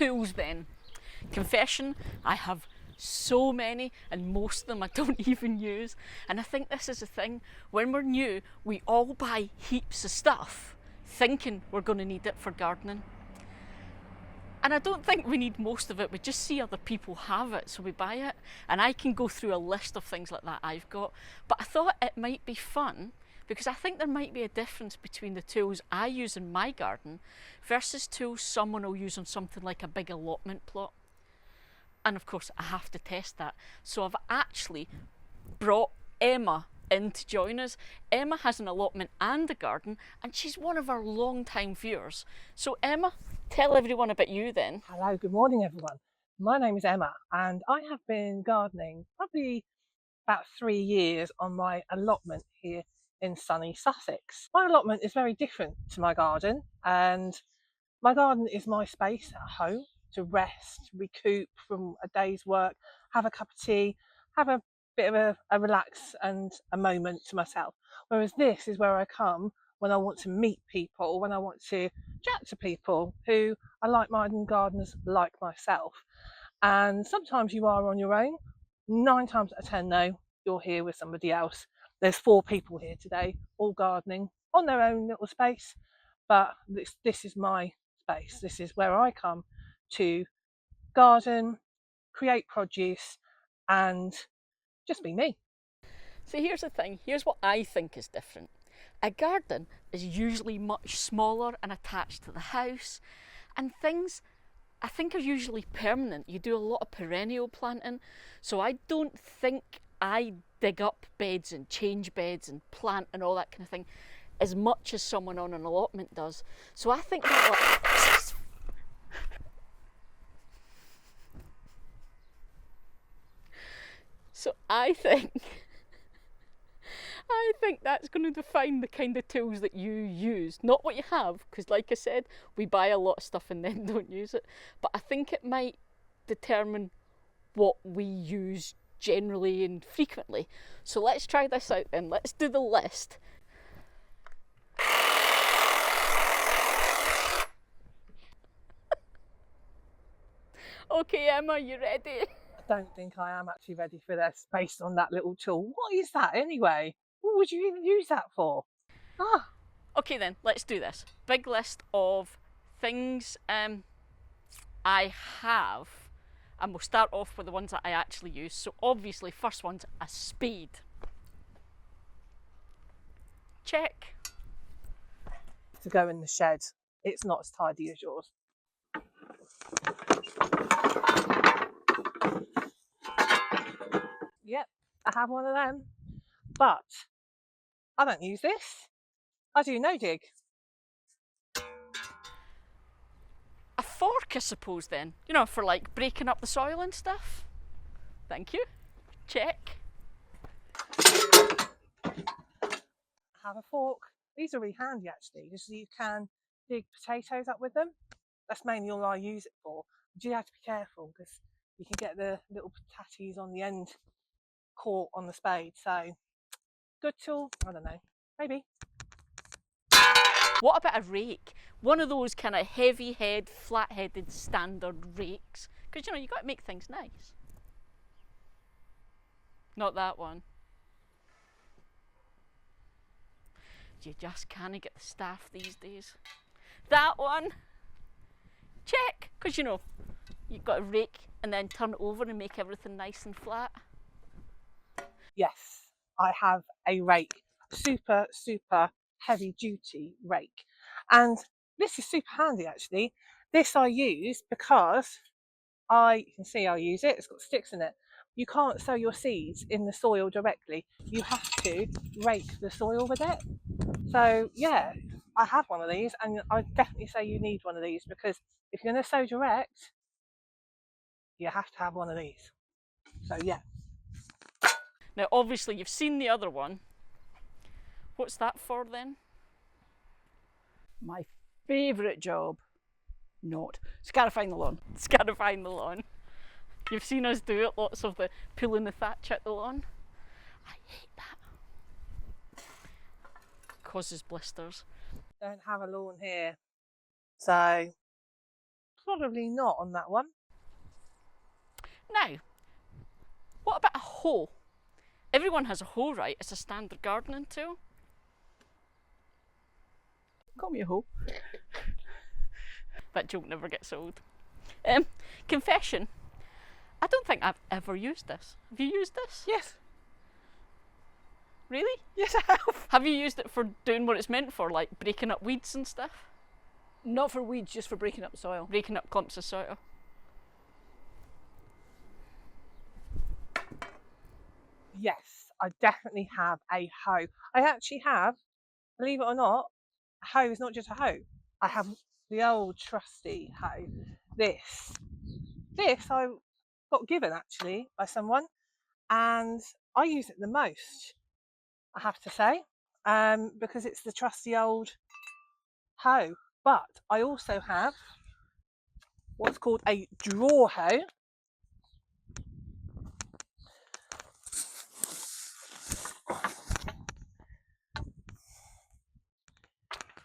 tools then. Confession, I have so many and most of them I don't even use. And I think this is the thing, when we're new, we all buy heaps of stuff thinking we're going to need it for gardening. And I don't think we need most of it, we just see other people have it, so we buy it. And I can go through a list of things like that I've got. But I thought it might be fun, because I think there might be a difference between the tools I use in my garden versus tools someone will use on something like a big allotment plot. And of course, I have to test that. So I've actually brought Emma in to join us. Emma has an allotment and a garden, and she's one of our long-time viewers. So Emma, tell everyone about you then. Hello, good morning everyone. My name is Emma and I have been gardening probably about 3 years on my allotment here in sunny Sussex. My allotment is very different to my garden, and my garden is my space at home to rest, recoup from a day's work, have a cup of tea, have a bit of a relax and a moment to myself. Whereas this is where I come when I want to meet people, when I want to chat to people who are like-minded gardeners like myself. And sometimes you are on your own. 9 times out of 10 though, you're here with somebody else. There's 4 people here today, all gardening on their own little space, but this is my space. This is where I come to garden, create produce, and just be me. So here's the thing, here's what I think is different. A garden is usually much smaller and attached to the house, and things I think are usually permanent. You do a lot of perennial planting, so I don't think I dig up beds and change beds and plant and all that kind of thing as much as someone on an allotment does. So I think that so I think that's going to define the kind of tools that you use. Not what you have, because like I said, we buy a lot of stuff and then don't use it. But I think it might determine what we use generally and frequently. So let's try this out then. Let's do the list. Okay, Emma, you ready? I don't think I am actually ready for this based on that little tool. What is that anyway? What would you even use that for? Ah, Okay then, let's do this. Big list of things I have, and we'll start off with the ones that I actually use. So obviously, first one's a spade. Check. to go in the shed. It's not as tidy as yours. Yep, I have one of them, but I don't use this. I do no dig. A fork, I suppose, then. You know, for like breaking up the soil and stuff. Thank you. Check. I have a fork. These are really handy actually, just so you can dig potatoes up with them. That's mainly all I use it for. But you have to be careful because you can get the little pataties on the end caught on the spade. So, good tool? I don't know. Maybe. What about a rake? One of those kind of heavy head, flat headed standard rakes. Because you know, you've got to make things nice. Not that one. You just can't get the staff these days. That one. Check. Because you know, you've got to rake and then turn it over and make everything nice and flat. Yes, I have a rake. Super, super heavy duty rake. And this is super handy actually. This I use because you can see I use it, it's got sticks in it. You can't sow your seeds in the soil directly. You have to rake the soil with it. So yeah, I have one of these, and I definitely say you need one of these because if you're going to sow direct, you have to have one of these. So yeah. Now, obviously, you've seen the other one. What's that for then? My favourite job, not scarifying the lawn. Scarifying the lawn. You've seen us do it, lots of the pulling the thatch out the lawn. I hate that. Causes blisters. Don't have a lawn here, so Probably not on that one. Now, what about a hoe? Everyone has a hoe, right? It's a standard gardening tool. Call me a hoe. That joke never gets old. Confession. I don't think I've ever used this. Have you used this? Yes. Really? Yes, I have. Have you used it for doing what it's meant for, like breaking up weeds and stuff? Not for weeds, just for breaking up the soil. Breaking up clumps of soil. Yes, I definitely have a hoe. I actually have, believe it or not, a hoe is not just a hoe. I have the old trusty hoe. This I got given actually by someone, and I use it the most, I have to say, because it's the trusty old hoe. But I also have what's called a draw hoe.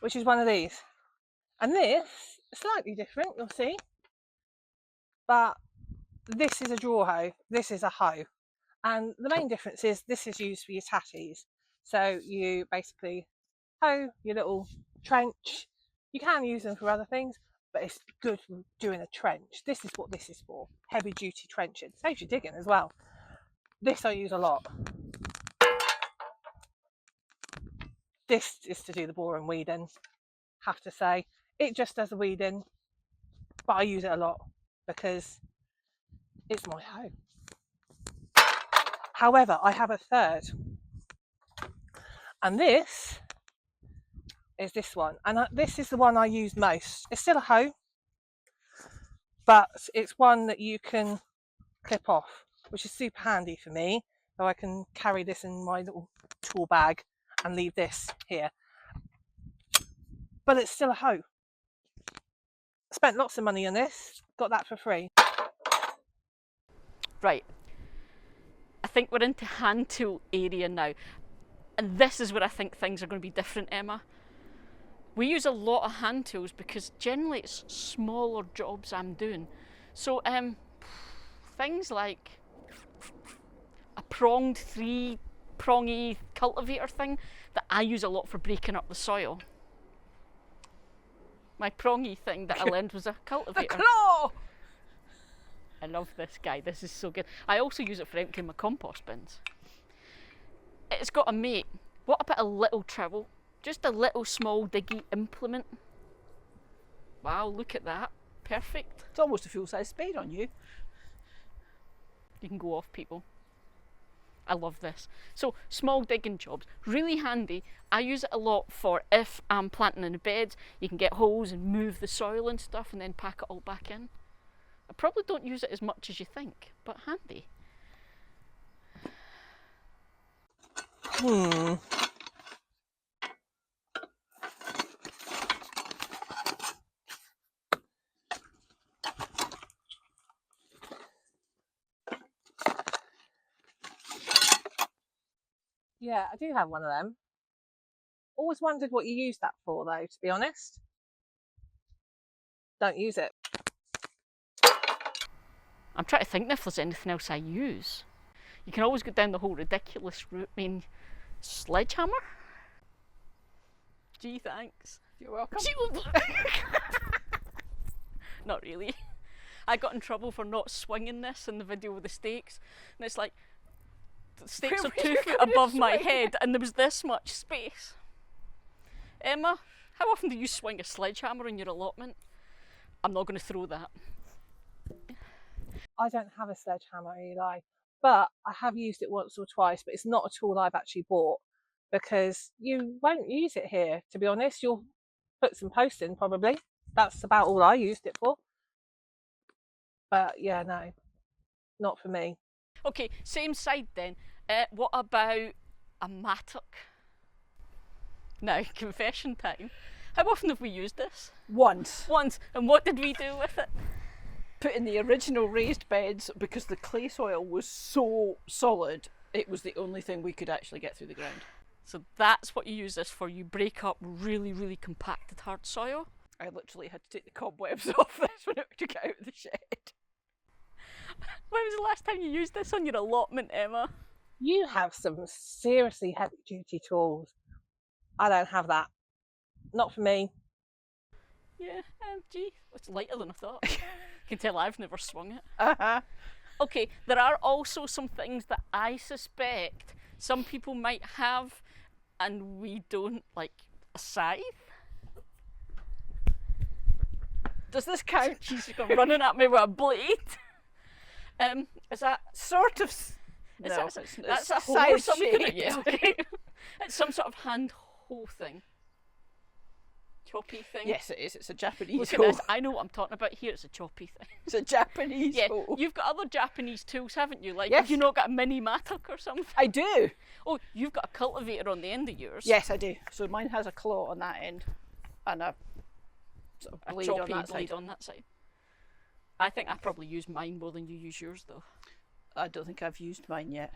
Which is one of these. And this is slightly different, you'll see. But this is a draw hoe, this is a hoe. And the main difference is this is used for your tatties. So you basically hoe your little trench. You can use them for other things, but it's good for doing a trench. This is what this is for, heavy duty trenching. Saves you digging as well. This I use a lot. This is to do the boring weeding, have to say. It just does the weeding, but I use it a lot because it's my hoe. However, I have a third, and this is this one, and this is the one I use most. It's still a hoe, but it's one that you can clip off, which is super handy for me, so I can carry this in my little tool bag and leave this here. But it's still a hoe. Spent lots of money on this, got that for free. Right. I think we're into hand tool area now. And this is where I think things are going to be different, Emma. We use a lot of hand tools because generally it's smaller jobs I'm doing. So things like a pronged prongy cultivator thing that I use a lot for breaking up the soil. My prongy thing that I learned was a cultivator. A claw! I love this guy, this is so good. I also use it for emptying my compost bins. It's got a mate. What about a little trowel? Just a little small diggy implement. Wow, look at that. Perfect. It's almost a full-size spade on you. You can go off, people. I love this. So, small digging jobs, really handy. I use it a lot for if I'm planting in the beds, you can get holes and move the soil and stuff and then pack it all back in. I probably don't use it as much as you think, but handy. Yeah, I do have one of them. Always wondered what you use that for though, to be honest. Don't use it. I'm trying to think if there's anything else I use. You can always go down the whole ridiculous route. I mean, sledgehammer? Gee, thanks. You're welcome. Not really. I got in trouble for not swinging this in the video with the stakes, and it's like the stakes Where are were you 2 foot gonna above my swing? head, and there was this much space. Emma, how often do you swing a sledgehammer in your allotment? I'm not going to throw that. I don't have a sledgehammer, Eli, but I have used it once or twice, but it's not a tool I've actually bought because you won't use it here, to be honest. You'll put some posts in probably. That's about all I used it for. But yeah, no, not for me. Okay, same side then. What about a mattock? Now, confession time. How often have we used this? Once. Once. And what did we do with it? Put in the original raised beds because the clay soil was so solid, it was the only thing we could actually get through the ground. So that's what you use this for. You break up really, really compacted hard soil. I literally had to take the cobwebs off this when I took it out of the shed. When was the last time you used this on your allotment, Emma? You have some seriously heavy duty tools. I don't have that. Not for me. Yeah, gee, it's lighter than I thought. You can tell I've never swung it. Uh-huh. Okay, there are also some things that I suspect some people might have and we don't, like a scythe. Does this count? She's running at me with a blade. Is that sort of... Is No, that's a hoe or size something. shaped. Yeah, okay. It's some sort of hand hoe thing. Choppy thing. Yes, it is. It's a Japanese Look at hoe. this. I know what I'm talking about here. It's a choppy thing. It's a Japanese Yeah, hoe. you've got other Japanese tools, haven't you? Like, Yes. have you not got a mini mattock or something? I do. Oh, you've got a cultivator on the end of yours. Yes, I do. So mine has a claw on that end and a sort of A blade on choppy that blade side. on that side. I think I probably use mine more than you use yours, though. I don't think I've used mine yet.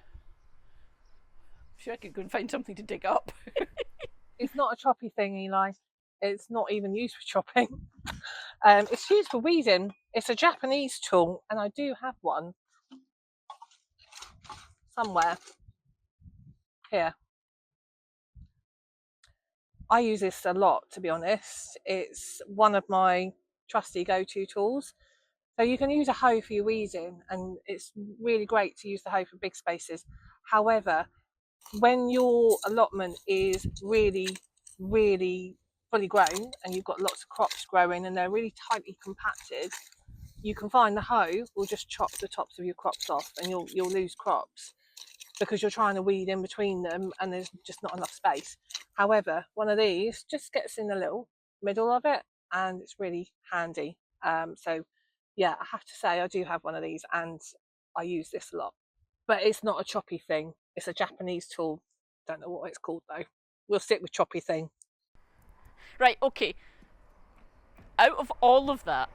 I'm sure I could go and find something to dig up. It's not a choppy thing, Eli. It's not even used for chopping. It's used for weeding. It's a Japanese tool, and I do have one somewhere here. I use this a lot, to be honest. It's one of my trusty go-to tools. So you can use a hoe for your weeding, and it's really great to use the hoe for big spaces. However, when your allotment is really, really fully grown and you've got lots of crops growing and they're really tightly compacted, you can find the hoe will just chop the tops of your crops off, and you'll lose crops because you're trying to weed in between them and there's just not enough space. However, one of these just gets in the little middle of it and it's really handy. So yeah, I have to say I do have one of these and I use this a lot. But it's not a choppy thing. It's a Japanese tool. Don't know what it's called though. We'll stick with choppy thing. Right, okay. Out of all of that,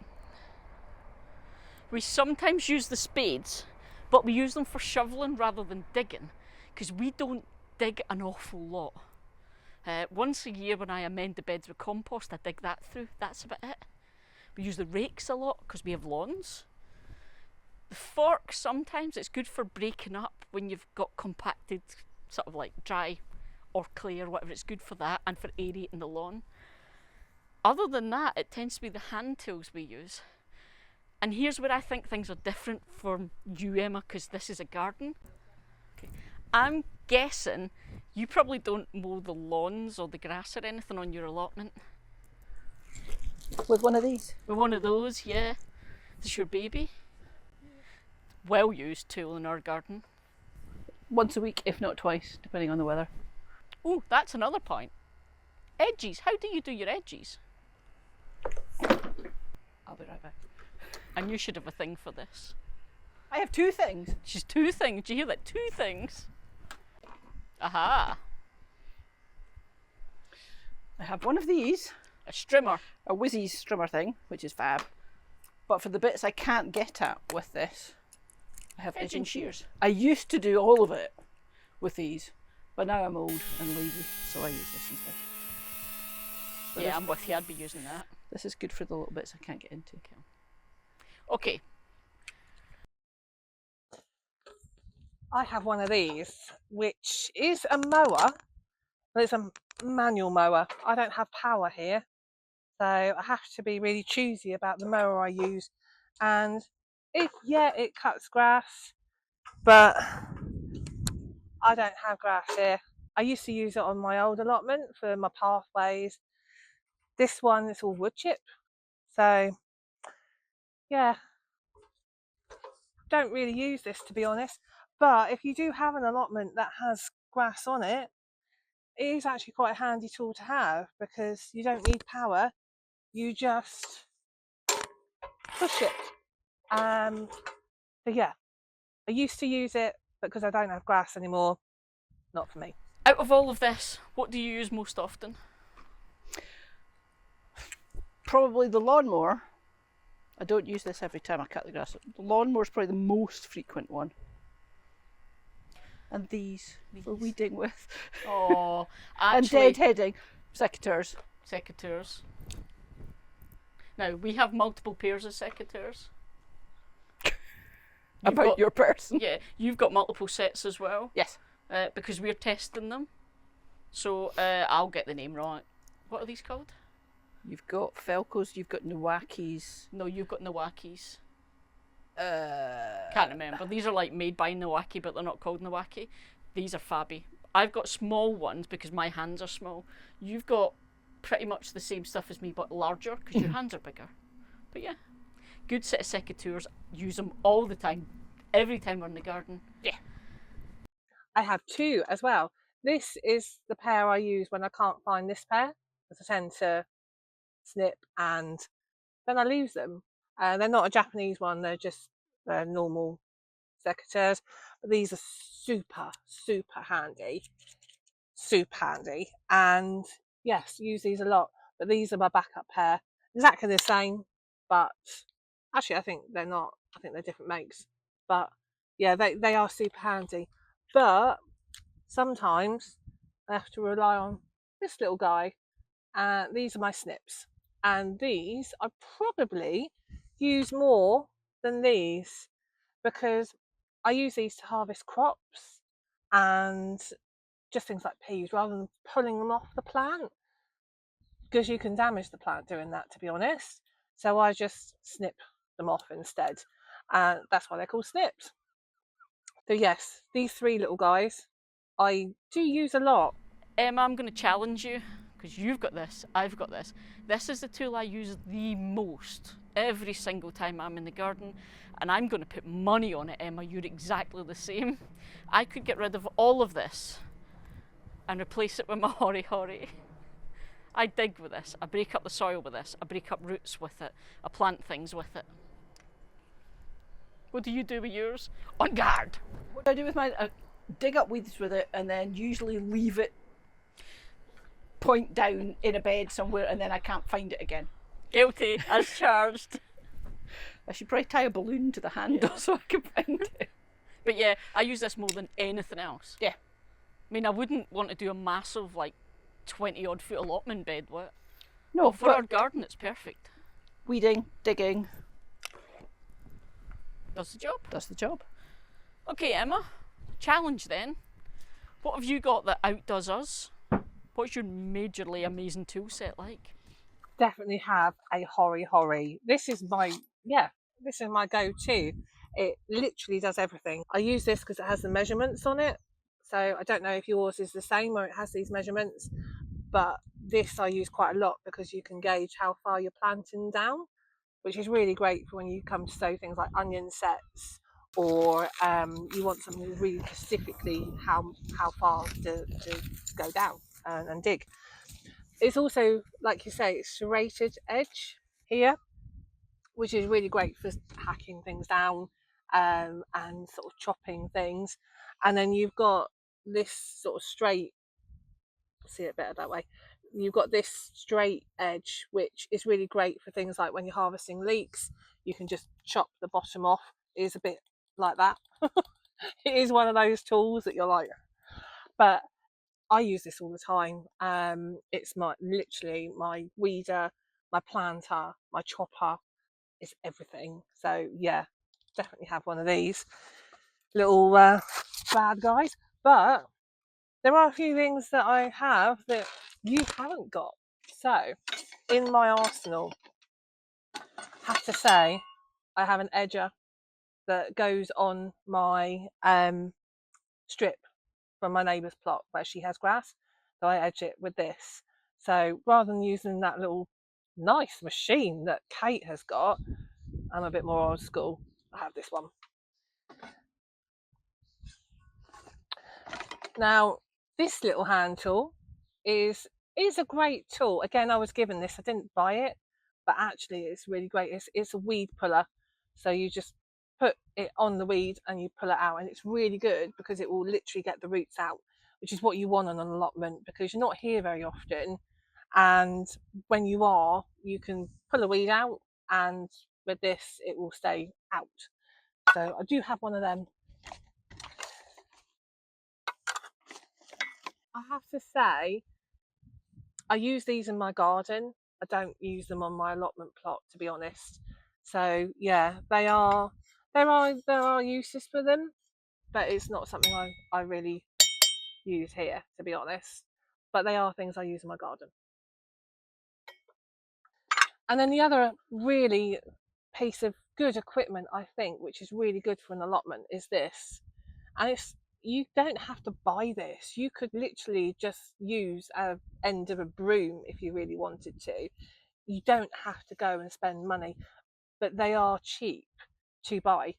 we sometimes use the spades, but we use them for shoveling rather than digging, because we don't dig an awful lot. Once a year when I amend the beds with compost, I dig that through. That's about it. We use the rakes a lot because we have lawns. The fork, sometimes it's good for breaking up when you've got compacted, sort of like dry or clay or whatever. It's good for that and for aerating the lawn. Other than that, it tends to be the hand tools we use. And here's where I think things are different from you, Emma, because this is a garden. Okay. I'm guessing you probably don't mow the lawns or the grass or anything on your allotment. With one of these? With one of those, yeah. Is this your baby? Well used tool in our garden. Once a week, if not twice, depending on the weather. Oh, that's another point. Edges. How do you do your edges? I'll be right back. And you should have a thing for this. I have two things. She's two things. Do you hear that? Two things. Aha. I have one of these, A strimmer. a Whizzy's strimmer thing, which is fab. But for the bits I can't get at with this, I have edging shears. I used to do all of it with these, but now I'm old and lazy, so I use this instead. But Yeah, I'm with you. I'd be using that. this is good for the little bits I can't get into. Okay. I have one of these, which is a mower, but it's a manual mower. I don't have power here, so I have to be really choosy about the mower I use. And it cuts grass, but I don't have grass here. I used to use it on my old allotment for my pathways. This one is all wood chip, so yeah, don't really use this, to be honest. But if you do have an allotment that has grass on it, it is actually quite a handy tool to have because you don't need power, you just push it. So yeah, I used to use it, but because I don't have grass anymore, not for me. Out of all of this, what do you use most often? Probably the lawnmower. I don't use this every time I cut the grass. The lawnmower is probably the most frequent one. And these for weeding with. Oh, And actually, deadheading. Secateurs. secateurs. Now, we have multiple pairs of secateurs. About your person. Yeah, you've got multiple sets as well. Yes. Because we're testing them. So I'll get the name wrong. What are these called? You've got Felcos, you've got Nowakis. No, you've got Nowakis. Uh, Can't remember. These are like made by Nowaki, but they're not called Nowaki. These are Fabi. I've got small ones because my hands are small. You've got pretty much the same stuff as me, but larger because your hands are bigger. But yeah, good set of secateurs. Use them all the time. Every time we're in the garden. Yeah. I have two as well. This is the pair I use when I can't find this pair, because I tend to snip and then I lose them. They're not a Japanese one, they're just normal secateurs. But these are super, super handy. Super handy. And yes, use these a lot. But these are my backup pair. Exactly the same, but actually I think they're not. I think they're different makes. But yeah, they are super handy. But sometimes I have to rely on this little guy. These are my snips. And these I probably use more than these because I use these to harvest crops and just things like peas rather than pulling them off the plant, because you can damage the plant doing that, to be honest. So I just snip them off instead, and that's why they're called snips. So yes, these three little guys I do use a lot. Emma, I'm going to challenge you because you've got this, I've got this. This is the tool I use the most every single time I'm in the garden, and I'm going to put money on it, Emma. You're exactly the same. I could get rid of all of this and replace it with my hori hori. I dig with this, I break up the soil with this, I break up roots with it, I plant things with it. What do you do with yours? On guard! what do I do with mine? I dig up weeds with it and then usually leave it point down in a bed somewhere and then I can't find it again. Guilty as charged. I should probably tie a balloon to the handle so I can find it. But yeah, I use this more than anything else. Yeah. I mean, I wouldn't want to do a massive, like, 20 odd foot allotment bed with it. No, But for our garden, it's perfect. weeding, digging, Does the job. does the job. Okay, Emma, challenge then. What have you got that outdoes us? What's your majorly amazing tool set like? Definitely have a hori hori. This is my go-to. It literally does everything. I use this because it has the measurements on it. So I don't know if yours is the same or it has these measurements, but this I use quite a lot because you can gauge how far you're planting down, which is really great for when you come to sow things like onion sets, or you want something really specifically how far to go down and dig. It's also, like you say, it's serrated edge here, which is really great for hacking things down and sort of chopping things. And then you've got this sort of straight, see it better that way, you've got this straight edge, which is really great for things like when you're harvesting leeks. You can just chop the bottom off. It is a bit like that. It is one of those tools that you're like, but I use this all the time. It's literally my weeder, my planter, my chopper. It's everything. So yeah, definitely have one of these little bad guys. But there are a few things that I have that you haven't got. So in my arsenal, I have to say I have an edger that goes on my strip from my neighbour's plot where she has grass. So I edge it with this. So rather than using that little nice machine that Kate has got, I'm a bit more old school. I have this one. Now, this little hand tool is a great tool. Again, I was given this. I didn't buy it, but actually it's really great. It's a weed puller. So you just put it on the weed and you pull it out, and it's really good because it will literally get the roots out, which is what you want on an allotment because you're not here very often. And when you are, you can pull a weed out, and with this, it will stay out. So I do have one of them. I have to say, I use these in my garden I don't use them on my allotment plot, to be honest. So yeah, there are uses for them, but it's not something I really use here, to be honest. But they are things I use in my garden. And then the other really piece of good equipment, I think, which is really good for an allotment, is this. And you don't have to buy this. You could literally just use a end of a broom if you really wanted to. You don't have to go and spend money, but they are cheap to buy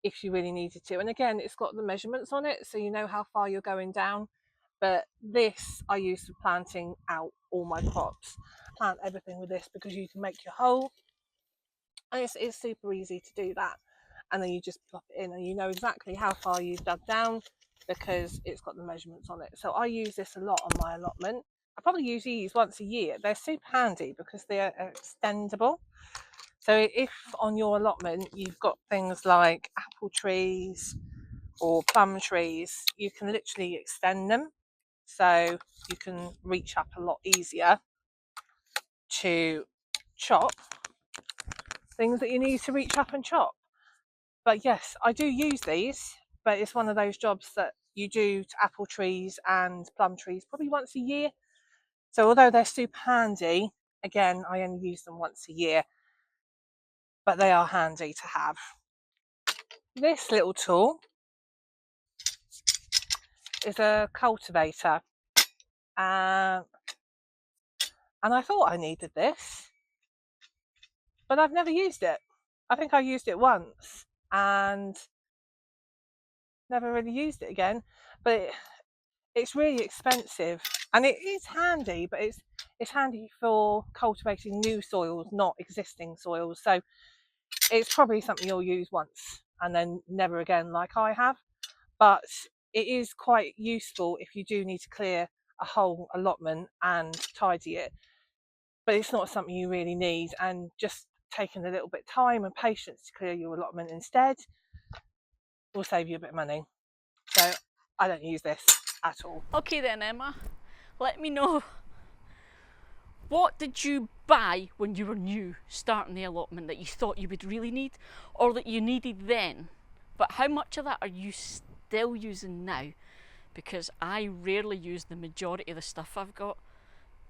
if you really needed to. And again, it's got the measurements on it, so you know how far you're going down. But this I use for planting out all my crops. Plant everything with this because you can make your hole, and it's super easy to do that. And then you just plop it in, and you know exactly how far you've dug down because it's got the measurements on it. So I use this a lot on my allotment. I probably use these once a year. They're super handy because they're extendable. So if on your allotment you've got things like apple trees or plum trees, you can literally extend them so you can reach up a lot easier to chop things that you need to reach up and chop. But yes, I do use these, but it's one of those jobs that you do to apple trees and plum trees probably once a year. So although they're super handy, again, I only use them once a year, but they are handy to have. This little tool is a cultivator, and I thought I needed this, but I've never used it. I think I used it once and never really used it again, but it's really expensive, and it is handy, but it's handy for cultivating new soils, not existing soils. So it's probably something you'll use once and then never again, like I have. But it is quite useful if you do need to clear a whole allotment and tidy it. But it's not something you really need, and just taking a little bit of time and patience to clear your allotment instead will save you a bit of money. So I don't use this at all. Okay then, Emma, let me know, what did you buy when you were new starting the allotment that you thought you would really need, or that you needed then, but how much of that are you still using now? Because I rarely use the majority of the stuff I've got.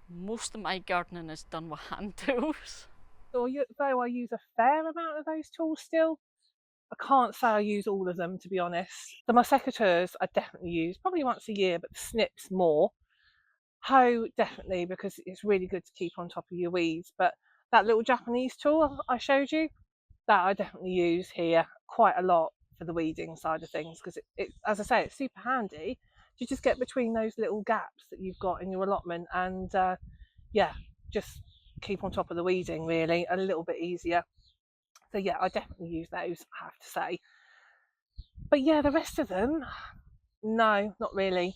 Most of my gardening is done with hand tools. So though I use a fair amount of those tools still, I can't say I use all of them, to be honest. So my secateurs I definitely use probably once a year, but the snips more. Hoe definitely, because it's really good to keep on top of your weeds. But that little Japanese tool I showed you, that I definitely use here quite a lot for the weeding side of things, because it as I say, it's super handy to just get between those little gaps that you've got in your allotment, and yeah, just keep on top of the weeding really a little bit easier. So yeah, I definitely use those, I have to say. But yeah, the rest of them, no, not really.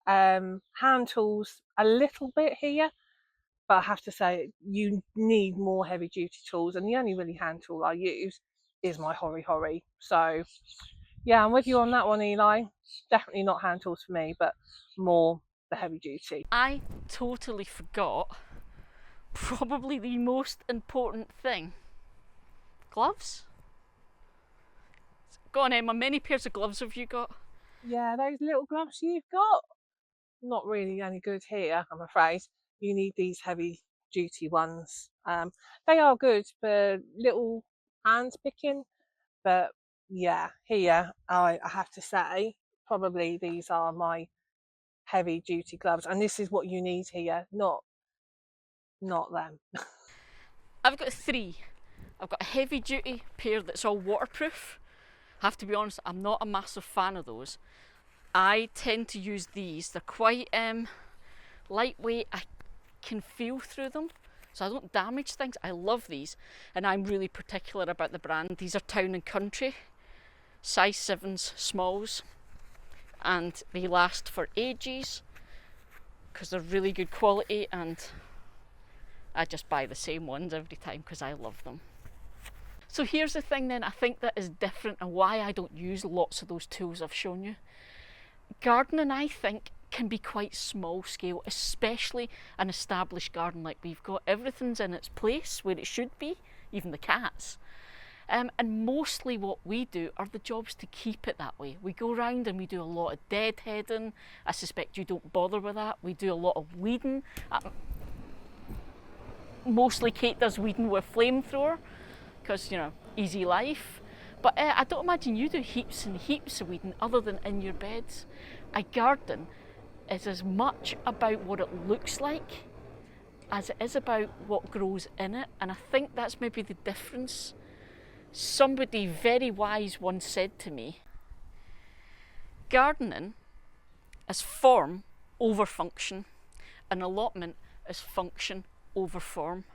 Hand tools a little bit here, but I have to say you need more heavy duty tools, and the only really hand tool I use is my hori. So yeah, I'm with you on that one, Eli. Definitely not hand tools for me, but more the heavy duty. I totally forgot probably the most important thing. Gloves? Go on, Emma, many pairs of gloves have you got? Yeah, those little gloves you've got, not really any good here, I'm afraid. You need these heavy duty ones. They are good for little hand picking, but yeah, here I have to say probably these are my heavy duty gloves, and this is what you need here, not them. I've got three. I've got a heavy duty pair that's all waterproof. I have to be honest, I'm not a massive fan of those. I tend to use these. They're quite lightweight. I can feel through them, so I don't damage things. I love these, and I'm really particular about the brand. These are Town and Country, size 7s, smalls, and they last for ages because they're really good quality, and I just buy the same ones every time because I love them. So here's the thing then, I think that is different and why I don't use lots of those tools I've shown you. Gardening, I think, can be quite small scale, especially an established garden like we've got. Everything's in its place where it should be, even the cats. And mostly what we do are the jobs to keep it that way. We go round and we do a lot of deadheading. I suspect you don't bother with that. We do a lot of weeding. Mostly Kate does weeding with flamethrower because, you know, easy life. But I don't imagine you do heaps and heaps of weeding other than in your beds. A garden is as much about what it looks like as it is about what grows in it. And I think that's maybe the difference. Somebody very wise once said to me, gardening is form over function, an allotment is function over form.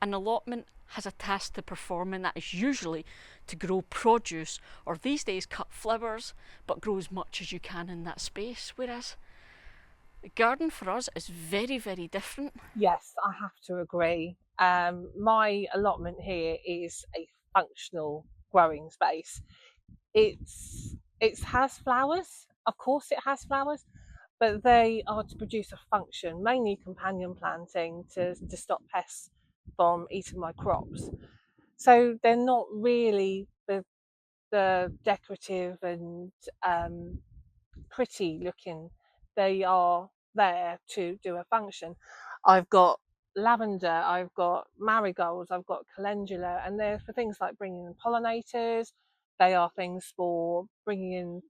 An allotment has a task to perform, and that is usually to grow produce, or these days cut flowers, but grow as much as you can in that space. Whereas the garden for us is very, very different. Yes, I have to agree. My allotment here is a functional growing space. It has flowers, of course it has flowers, but they are to produce a function, mainly companion planting to stop pests from eating my crops. So they're not really the decorative and pretty looking. They are there to do a function. I've got lavender, I've got marigolds, I've got calendula, and they're for things like bringing in pollinators. They are things for bringing in,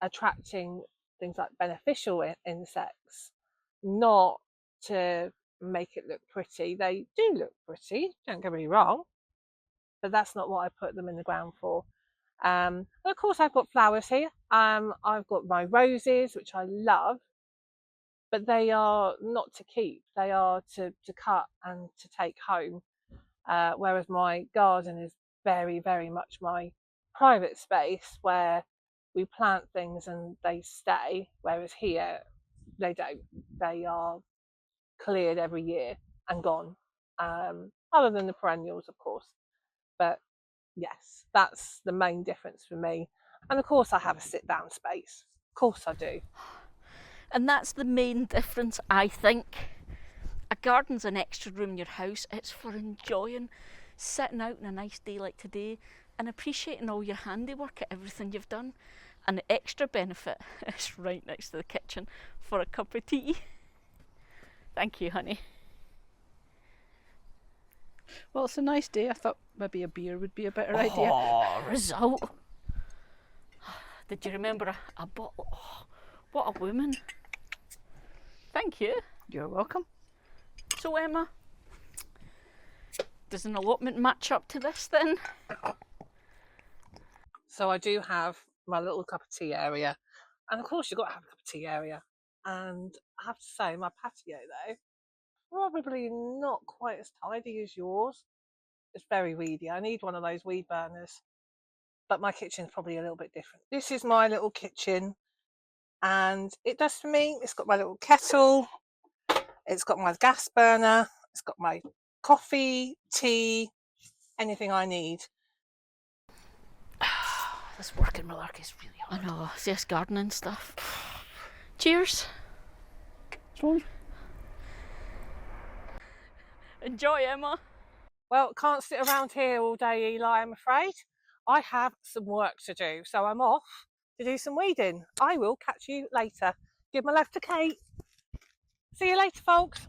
attracting things like beneficial insects, not to make it look pretty. They do look pretty, don't get me wrong, but that's not what I put them in the ground for. And of course I've got flowers here. I've got my roses, which I love, but they are not to keep. They are to cut and to take home. Whereas my garden is very, very much my private space where we plant things and they stay. Whereas here, they don't. They are cleared every year and gone. Other than the perennials, of course. But yes, that's the main difference for me. And of course I have a sit down space. Of course I do. And that's the main difference, I think. A garden's an extra room in your house. It's for enjoying sitting out on a nice day like today and appreciating all your handiwork at everything you've done. And the extra benefit is right next to the kitchen for a cup of tea. Thank you, honey. Well, it's a nice day. I thought maybe a beer would be a better idea. Oh, result. Did you remember a bottle? Oh, what a woman. Thank you. You're welcome. So, Emma, does an allotment match up to this then? So I do have my little cup of tea area. And of course you've got to have a cup of tea area. And I have to say, my patio though, probably not quite as tidy as yours. It's very weedy. I need one of those weed burners. But my kitchen's probably a little bit different. This is my little kitchen. And it does for me. It's got my little kettle. It's got my gas burner. It's got my coffee, tea, anything I need. This working malarkey is really hard. I know, it's this gardening stuff. Cheers. Cheers. Enjoy, Emma. Well, can't sit around here all day, Eli, I'm afraid. I have some work to do, so I'm off to do some weeding. I will catch you later. Give my love to Kate. See you later, folks.